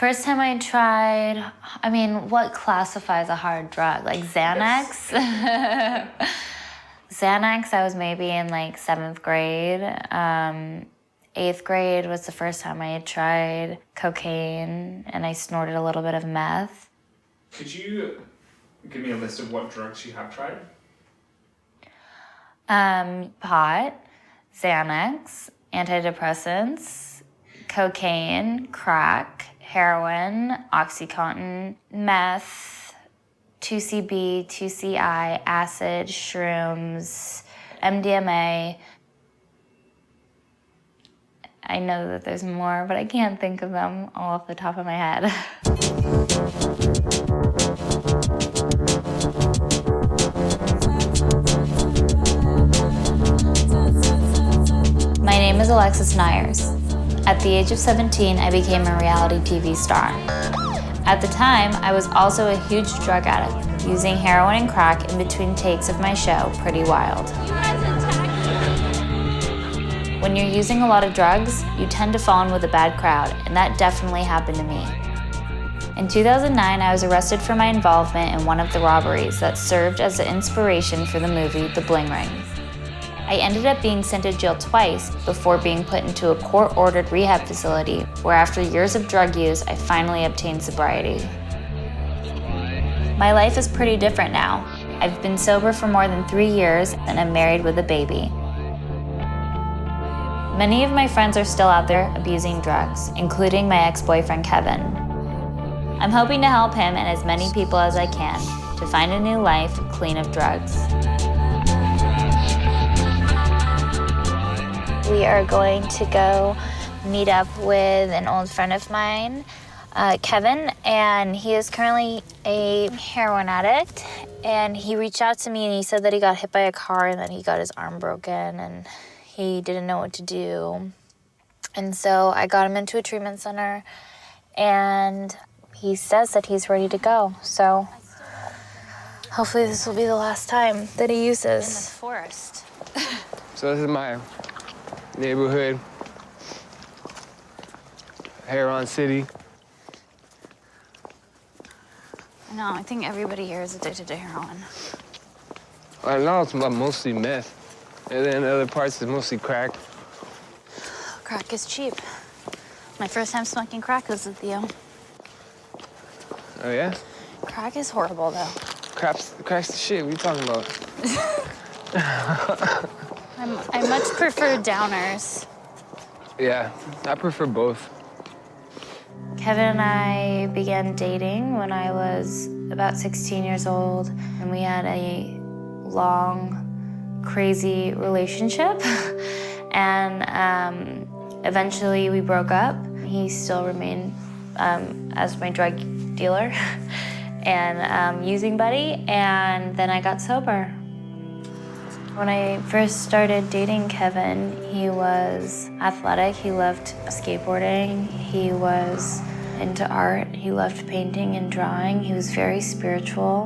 First time I tried, I mean, what classifies a hard drug? Like Xanax? Xanax, I was maybe in like 7th grade. 8th grade was the first time I had tried cocaine, and I snorted a little bit of meth. Could you give me a list of what drugs you have tried? Pot, Xanax, antidepressants, cocaine, crack, heroin, OxyContin, meth, 2CB, 2CI, acid, shrooms, MDMA. I know that there's more, but I can't think of them all off the top of my head. My name is Alexis Neiers. At the age of 17, I became a reality TV star. At the time, I was also a huge drug addict, using heroin and crack in between takes of my show, Pretty Wild. When you're using a lot of drugs, you tend to fall in with a bad crowd, and that definitely happened to me. In 2009, I was arrested for my involvement in one of the robberies that served as the inspiration for the movie, The Bling Ring. I ended up being sent to jail twice before being put into a court-ordered rehab facility where after years of drug use, I finally obtained sobriety. My life is pretty different now. I've been sober for more than 3 years and I'm married with a baby. Many of my friends are still out there abusing drugs, including my ex-boyfriend Kevin. I'm hoping to help him and as many people as I can to find a new life clean of drugs. We are going to go meet up with an old friend of mine, Kevin, and he is currently a heroin addict. And he reached out to me and he said that he got hit by a car and that he got his arm broken and he didn't know what to do. And so I got him into a treatment center and he says that he's ready to go. So hopefully this will be the last time that he uses. In the forest. So this is my neighborhood, Heron City. No, I think everybody here is addicted to heroin. Right now it's mostly meth, and then other parts is mostly crack. Crack is cheap. My first time smoking crack was with you. Oh yeah? Crack is horrible though. Crack's the shit. What are you talking about? I much prefer downers. Yeah, I prefer both. Kevin and I began dating when I was about 16 years old, and we had a long, crazy relationship. And eventually we broke up. He still remained as my drug dealer and using buddy, and then I got sober. When I first started dating Kevin, he was athletic. He loved skateboarding. He was into art. He loved painting and drawing. He was very spiritual.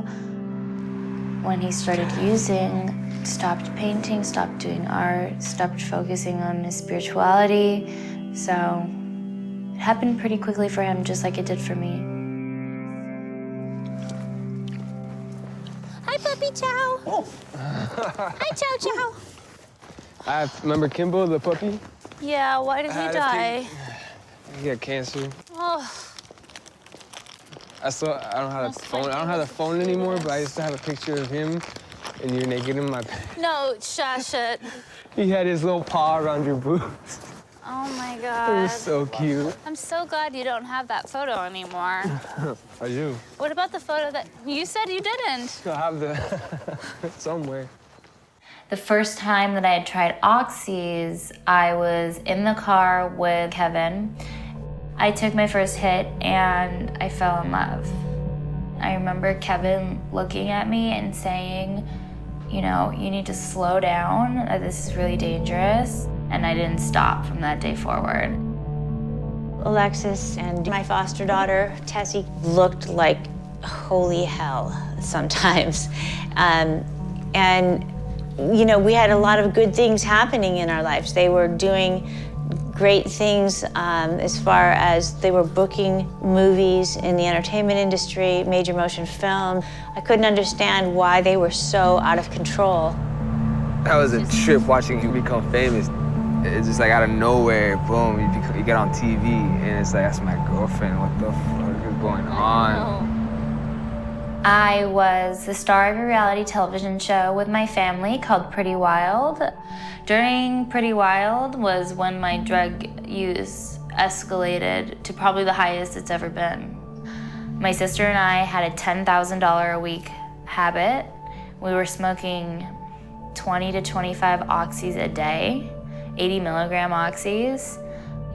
When he started using, stopped painting, stopped doing art, stopped focusing on his spirituality. So it happened pretty quickly for him, just like it did for me. Hi, Puppy Chow. Oh. Hi, Chow Chow. I remember Kimbo, the puppy? Yeah, why did he die? He got cancer. Oh. I don't have the phone. I don't have the phone anymore, but I used to have a picture of him and you're naked in my bed. No, shush it. He had his little paw around your boots. Oh my It God. was so cute. I'm so glad you don't have that photo anymore. I do. What about the photo that you said you didn't? I have the somewhere. The first time that I had tried oxys, I was in the car with Kevin. I took my first hit and I fell in love. I remember Kevin looking at me and saying, you know, you need to slow down, this is really dangerous. And I didn't stop from that day forward. Alexis and my foster daughter, Tessie, looked like holy hell sometimes. And, you know, we had a lot of good things happening in our lives. They were doing great things as far as they were booking movies in the entertainment industry, major motion film. I couldn't understand why they were so out of control. That was a trip watching you become famous. It's just like out of nowhere, boom, you get on TV, and it's like, that's my girlfriend. What the fuck is going on? I was the star of a reality television show with my family called Pretty Wild. During Pretty Wild was when my drug use escalated to probably the highest it's ever been. My sister and I had a $10,000 a week habit. We were smoking 20 to 25 oxys a day, 80 milligram oxys.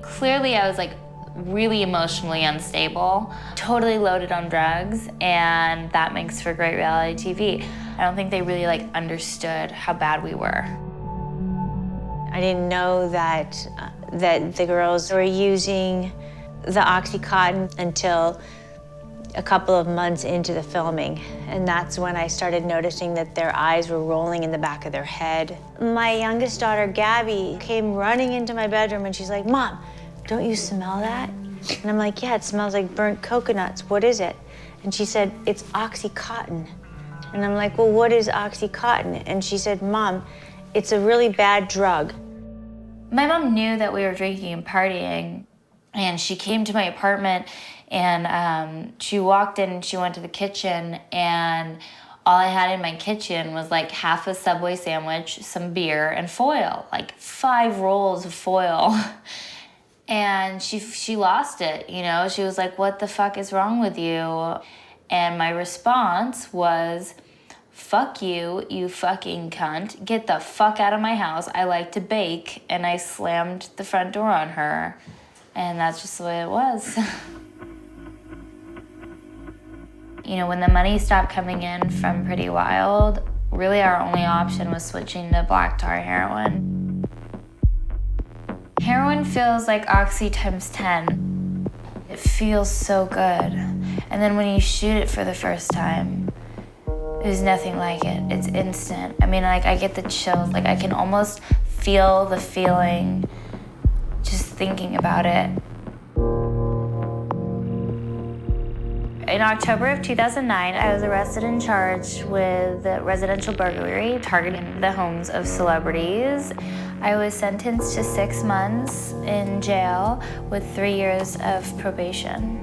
Clearly I was like really emotionally unstable, totally loaded on drugs, and that makes for great reality TV. I don't think they really like understood how bad we were. I didn't know that the girls were using the Oxycontin until a couple of months into the filming. And that's when I started noticing that their eyes were rolling in the back of their head. My youngest daughter, Gabby, came running into my bedroom and she's like, "Mom, don't you smell that?" And I'm like, "Yeah, it smells like burnt coconuts. What is it?" And she said, "It's Oxycontin." And I'm like, "Well, what is Oxycontin?" And she said, "Mom, it's a really bad drug." My mom knew that we were drinking and partying, and she came to my apartment, and she walked in and she went to the kitchen, and all I had in my kitchen was like half a Subway sandwich, some beer, and foil, like 5 rolls of foil. And she lost it, you know? She was like, "What the fuck is wrong with you?" And my response was, "Fuck you, you fucking cunt. Get the fuck out of my house. I like to bake." And I slammed the front door on her. And that's just the way it was. You know, when the money stopped coming in from Pretty Wild, really our only option was switching to black tar heroin. Heroin feels like Oxy times 10. It feels so good. And then when you shoot it for the first time, there's nothing like it. It's instant. I mean, like, I get the chills. Like, I can almost feel the feeling just thinking about it. In October of 2009, I was arrested and charged with residential burglary, targeting the homes of celebrities. I was sentenced to 6 months in jail with 3 years of probation.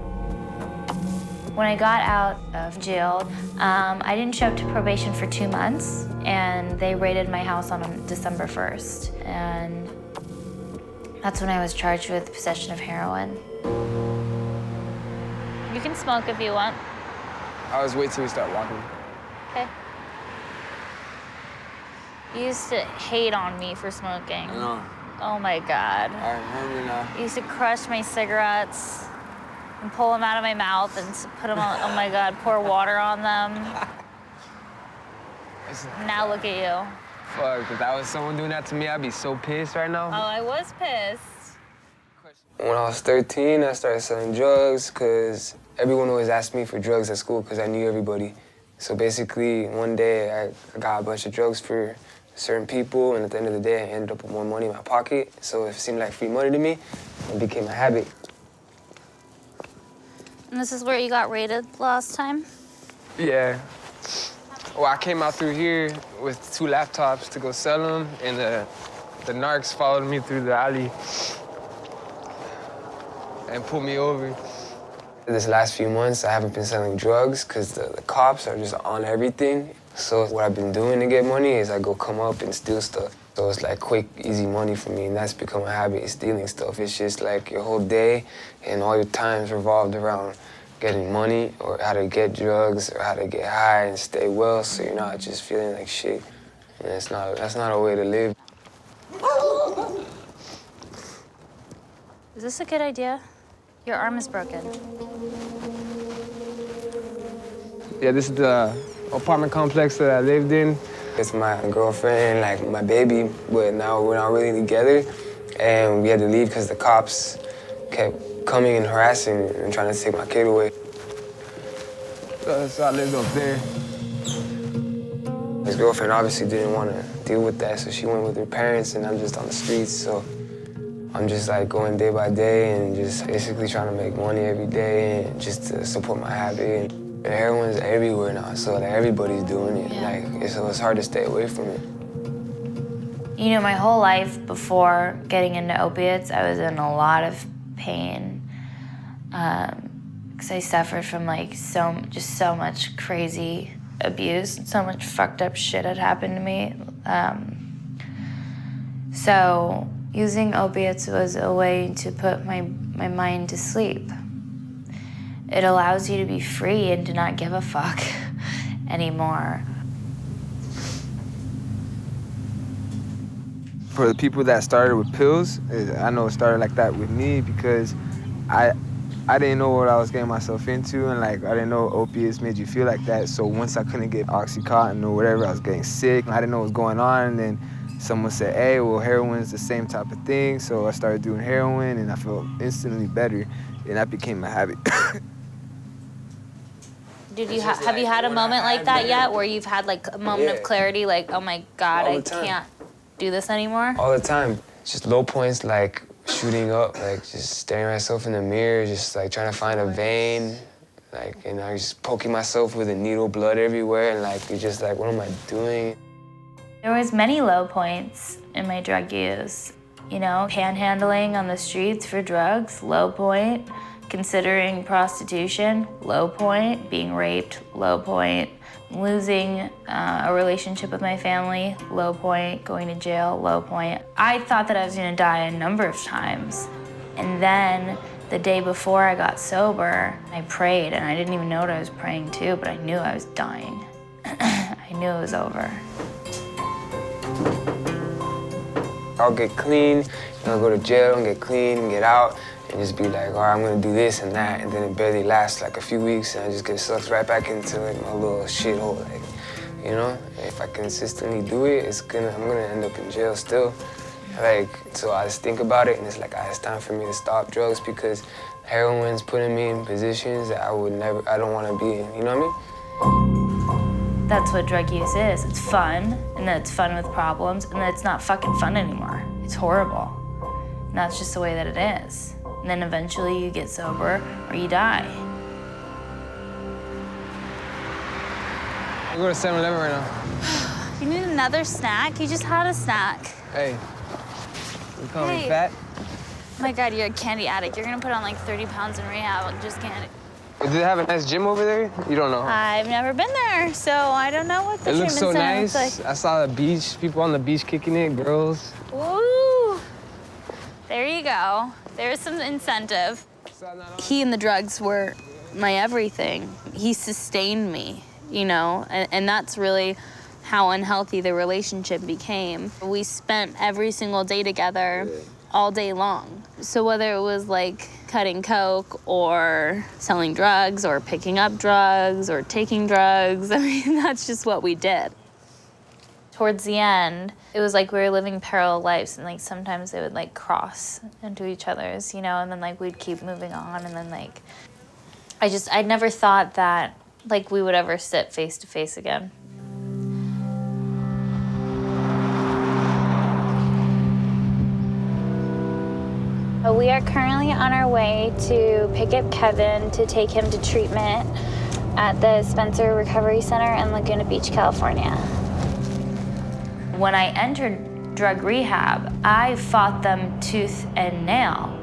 When I got out of jail, I didn't show up to probation for 2 months, and they raided my house on December 1st. And that's when I was charged with possession of heroin. You can smoke if you want. I was wait till we start walking. Okay. You used to hate on me for smoking. I know. Oh my God. I remember now. You used to crush my cigarettes and pull them out of my mouth and put them on, oh my God, pour water on them. Now look at you. Fuck, if that was someone doing that to me, I'd be so pissed right now. Oh, I was pissed. When I was 13, I started selling drugs because everyone always asked me for drugs at school because I knew everybody. So basically, one day I got a bunch of drugs for certain people, and at the end of the day, I ended up with more money in my pocket. So it seemed like free money to me. It became a habit. And this is where you got raided last time? Yeah. Well, I came out through here with 2 laptops to go sell them, and the narcs followed me through the alley and pulled me over. This last few months, I haven't been selling drugs because the cops are just on everything. So what I've been doing to get money is I go come up and steal stuff. So it's like quick, easy money for me, and that's become a habit, stealing stuff. It's just like your whole day and all your time's revolved around getting money or how to get drugs or how to get high and stay well so you're not just feeling like shit. And that's not a way to live. Is this a good idea? Your arm is broken. Yeah, this is the apartment complex that I lived in. It's my girlfriend, like my baby, but now we're not really together. And we had to leave because the cops kept coming and harassing and trying to take my kid away. So I lived up there. His girlfriend obviously didn't want to deal with that, so she went with her parents, and I'm just on the streets, so I'm just like going day by day and just basically trying to make money every day and just to support my habit. And heroin's everywhere now, so like everybody's doing it. Like, so it's hard to stay away from it. You know, my whole life before getting into opiates, I was in a lot of pain. Because I suffered from like just so much crazy abuse, so much fucked up shit had happened to me. So using opiates was a way to put my mind to sleep. It allows you to be free and to not give a fuck anymore. For the people that started with pills, I know it started like that with me because I didn't know what I was getting myself into, and like I didn't know opiates made you feel like that. So once I couldn't get Oxycontin or whatever, I was getting sick. I didn't know what was going on, and then someone said, hey, well, heroin's the same type of thing. So I started doing heroin, and I felt instantly better, and that became a habit. Have you had a moment like that yet, where you've had like a moment of clarity, like, oh my God, I can't do this anymore? All the time. Just low points like shooting up, like just staring at myself in the mirror, just like trying to find a vein, like, and I just poking myself with a needle, blood everywhere, and like you're just like, what am I doing? There was many low points in my drug use. You know, panhandling on the streets for drugs, low point. Considering prostitution, low point. Being raped, low point. Losing a relationship with my family, low point. Going to jail, low point. I thought that I was gonna die a number of times. And then the day before I got sober, I prayed, and I didn't even know what I was praying to, but I knew I was dying. I knew it was over. I'll get clean, I'll go to jail and get clean and get out and just be like, all right, I'm gonna do this and that, and then it barely lasts like a few weeks and I just get sucked right back into like my little shithole, like, you know? If I consistently do it, I'm gonna end up in jail still. Like, so I just think about it and it's like, it's time for me to stop drugs because heroin's putting me in positions that I don't wanna be in, you know what I mean? That's what drug use is. It's fun, and then it's fun with problems, and then it's not fucking fun anymore. It's horrible. And that's just the way that it is. And then eventually you get sober or you die. I go to 7-Eleven right now. You need another snack? You just had a snack. Hey, you call me Hey. fat? Oh my God, you're a candy addict. You're gonna put on like 30 pounds in rehab on just candy. Do they have a nice gym over there? You don't know. I've never been there, so I don't know what the It looks so treatment nice. center looks I saw the beach, people on the beach kicking it, girls. like. Woo! There you go. There's some incentive. He and the drugs were my everything. He sustained me, you know, and that's really how unhealthy the relationship became. We spent every single day together, all day long. So whether it was like cutting coke or selling drugs or picking up drugs or taking drugs, I mean, that's just what we did. Towards the end, it was like we were living parallel lives, and like sometimes they would like cross into each other's, you know, and then like we'd keep moving on, and then like, I'd never thought that like we would ever sit face to face again. We are currently on our way to pick up Kevin to take him to treatment at the Spencer Recovery Center in Laguna Beach, California. When I entered drug rehab, I fought them tooth and nail.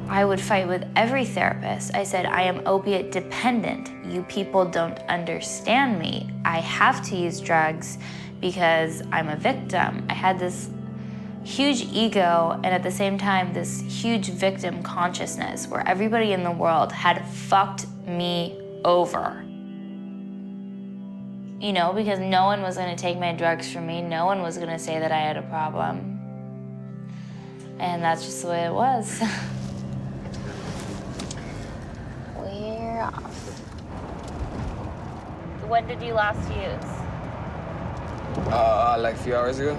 I would fight with every therapist. I said, I am opiate dependent. You people don't understand me. I have to use drugs because I'm a victim. I had this huge ego and at the same time this huge victim consciousness where everybody in the world had fucked me over. You know, because no one was gonna take my drugs from me, no one was gonna say that I had a problem. And that's just the way it was. We're off. When did you last use? Like a few hours ago.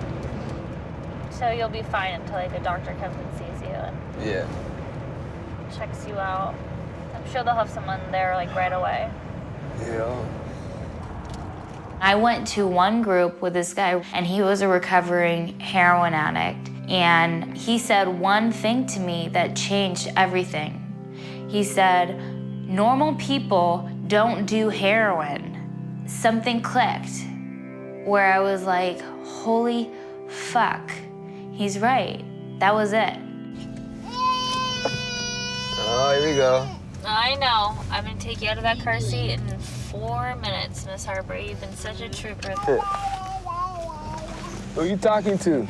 So you'll be fine until like a doctor comes and sees you and Yeah. checks you out. I'm sure they'll have someone there like right away. You know. I went to one group with this guy, and he was a recovering heroin addict. And he said one thing to me that changed everything. He said, normal people don't do heroin. Something clicked where I was like, holy fuck, he's right. That was it. Oh, here we go. I know. I'm gonna take you out of that car seat in 4 minutes, Miss Harper. You've been such a trooper. Who are you talking to?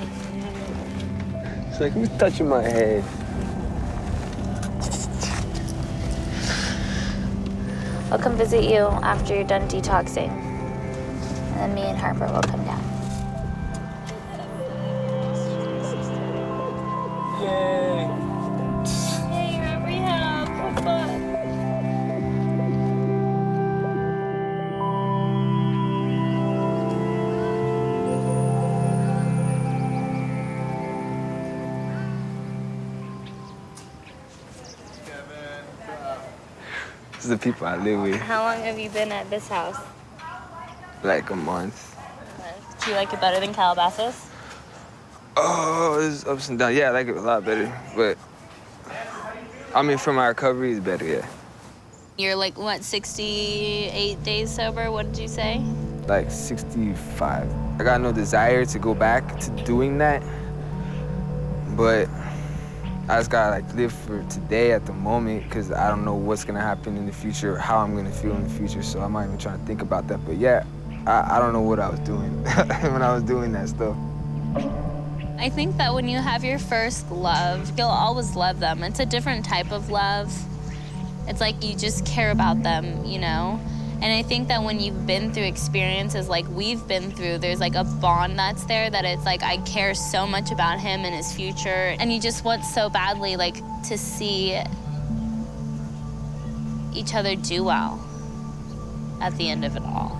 It's like, who's touching my head? I'll come visit you after you're done detoxing. And then me and Harper will come down. Yay! Hey, you're rehab. Have fun. This is the people I live with. How long have you been at this house? Like a month. Do you like it better than Calabasas? Oh, there's ups and downs. Yeah, I like it a lot better. But, I mean, for my recovery, it's better, yeah. You're like, what, 68 days sober? What did you say? Like 65. I got no desire to go back to doing that. But I just gotta like live for today at the moment because I don't know what's gonna happen in the future or how I'm gonna feel in the future. So I'm not even trying to think about that. But yeah, I don't know what I was doing when I was doing that stuff. I think that when you have your first love, you'll always love them. It's a different type of love. It's like you just care about them, you know? And I think that when you've been through experiences like we've been through, there's like a bond that's there that it's like I care so much about him and his future. And you just want so badly like to see each other do well at the end of it all.